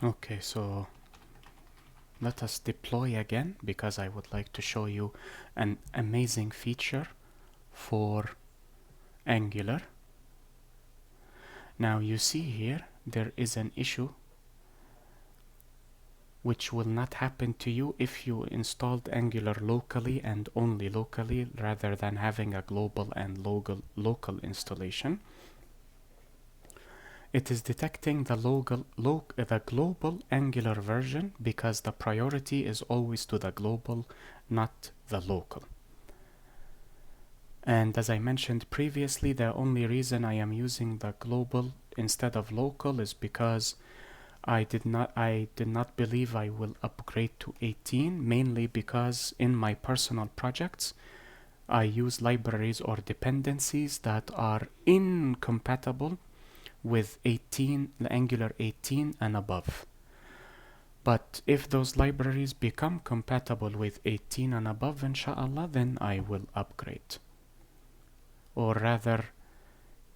Okay, so let us deploy again because I would like to show you an amazing feature for Angular. Now you see here there is an issue which will not happen to you if you installed Angular locally and only locally rather than having a global and local installation. It is detecting the global Angular version because the priority is always to the global, not the local. And as I mentioned previously, the only reason I am using the global instead of local is because I did not believe I will upgrade to 18, mainly because in my personal projects I use libraries or dependencies that are incompatible with 18, the Angular 18 and above. But if those libraries become compatible with 18 and above, inshallah, then I will upgrade. Or rather,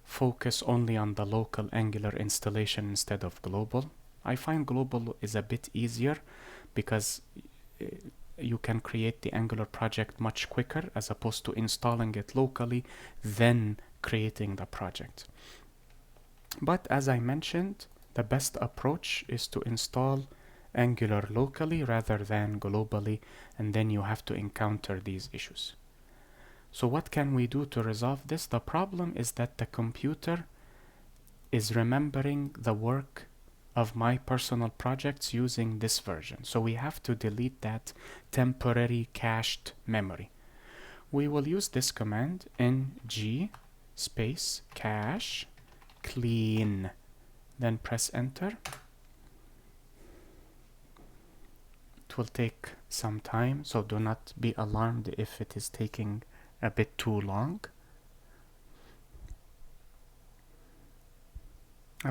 focus only on the local Angular installation instead of global. I find global is a bit easier because you can create the Angular project much quicker as opposed to installing it locally, then creating the project. But as I mentioned, the best approach is to install Angular locally rather than globally, and then you have to encounter these issues. So what can we do to resolve this? The problem is that the computer is remembering the work of my personal projects using this version. So we have to delete that temporary cached memory. We will use this command ng space cache clean, then press enter. It will take some time, so do not be alarmed if it is taking a bit too long.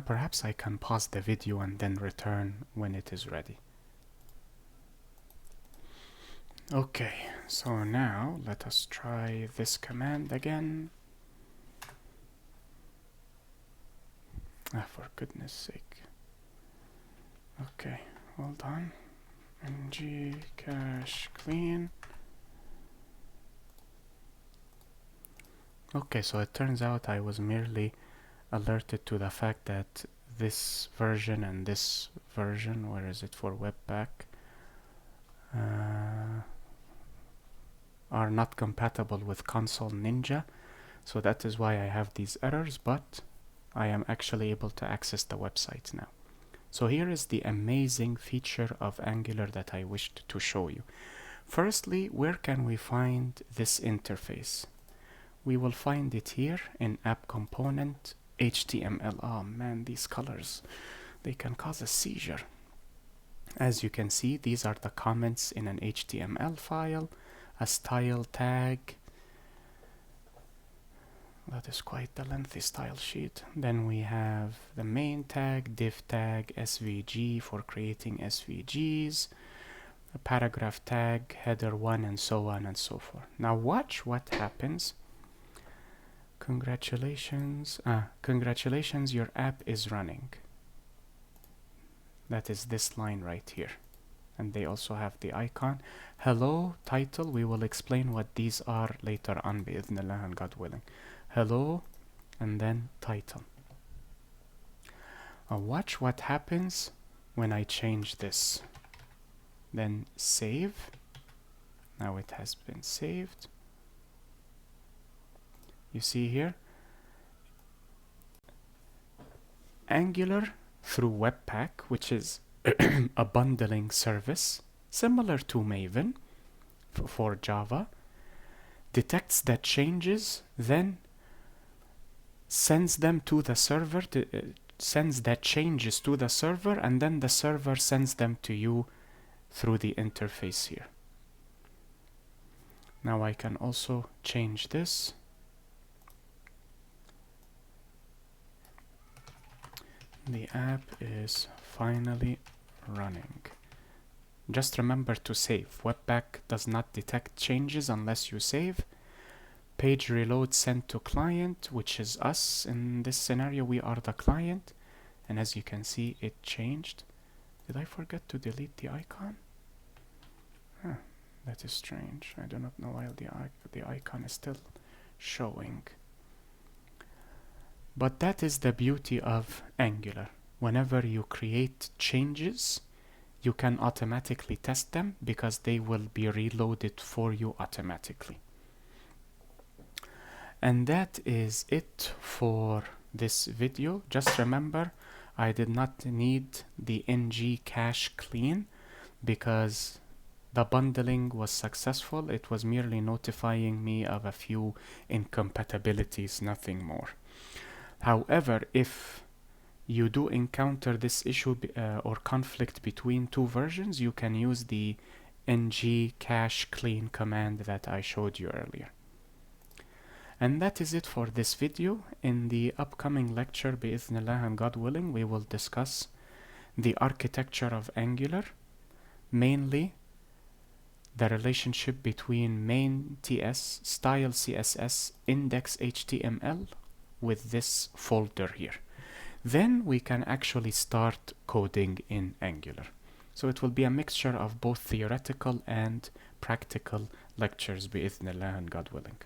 Perhaps I can pause the video and then return when it is ready. Okay, so now let us try this command again. For goodness sake. Okay, hold on. ng cache clean. Okay, so it turns out I was merely alerted to the fact that this version and this version, where is it for Webpack, are not compatible with Console Ninja. So that is why I have these errors, but I am actually able to access the website now. So here is the amazing feature of Angular that I wished to show you. Firstly, where can we find this interface? We will find it here in App Component HTML. Oh man, these colors, they can cause a seizure. As you can see, these are the comments in an HTML file, a style tag. That is quite the lengthy style sheet. Then we have the main tag, div tag, SVG for creating SVGs, a paragraph tag, header 1, and so on and so forth. Now watch what happens. Congratulations, your app is running. That is this line right here. And they also have the icon. Hello, title. We will explain what these are later on, bi'idhnillah and God willing. Hello, and then title. Watch what happens when I change this. Then save. Now it has been saved. You see here, Angular through Webpack, which is a bundling service similar to Maven for Java, detects the changes, then sends them to the server, sends the changes to the server, and then the server sends them to you through the interface here. Now I can also change this. The app is finally running. Just remember to save. Webpack does not detect changes unless you save. Page reload sent to client, which is us. In this scenario, we are the client. And as you can see, it changed. Did I forget to delete the icon? Huh, that is strange. I do not know why the icon is still showing. But that is the beauty of Angular. Whenever you create changes, you can automatically test them because they will be reloaded for you automatically. And that is it for this video. Just remember, I did not need the ng cache clean because the bundling was successful. It was merely notifying me of a few incompatibilities, nothing more. However, if you do encounter this issue or conflict between two versions, you can use the ng cache clean command that I showed you earlier. And that is it for this video. In the upcoming lecture, bi'ithnillah and God willing, we will discuss the architecture of Angular, mainly the relationship between main TS, style CSS, index HTML with this folder here. Then we can actually start coding in Angular. So it will be a mixture of both theoretical and practical lectures, bi'ithnillah and God willing.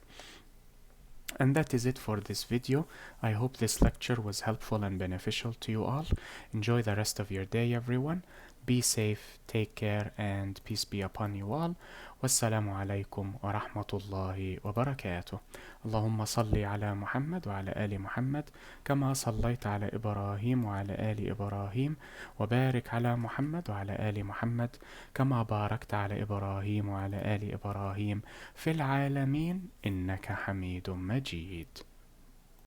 And that is it for this video. I hope this lecture was helpful and beneficial to you all. Enjoy the rest of your day, everyone. Be safe, take care, and peace be upon you all. Wassalamu alaikum wa rahmatullahi wa barakatuh. Allahumma salli ala Muhammad wa ala ali Muhammad kama sallayta ala Ibrahim wa ala ali Ibrahim wa barik ala Muhammad wa ala ali Muhammad kama barakta ala Ibrahim wa ala ali Ibrahim fil alamin innaka hamidun majid.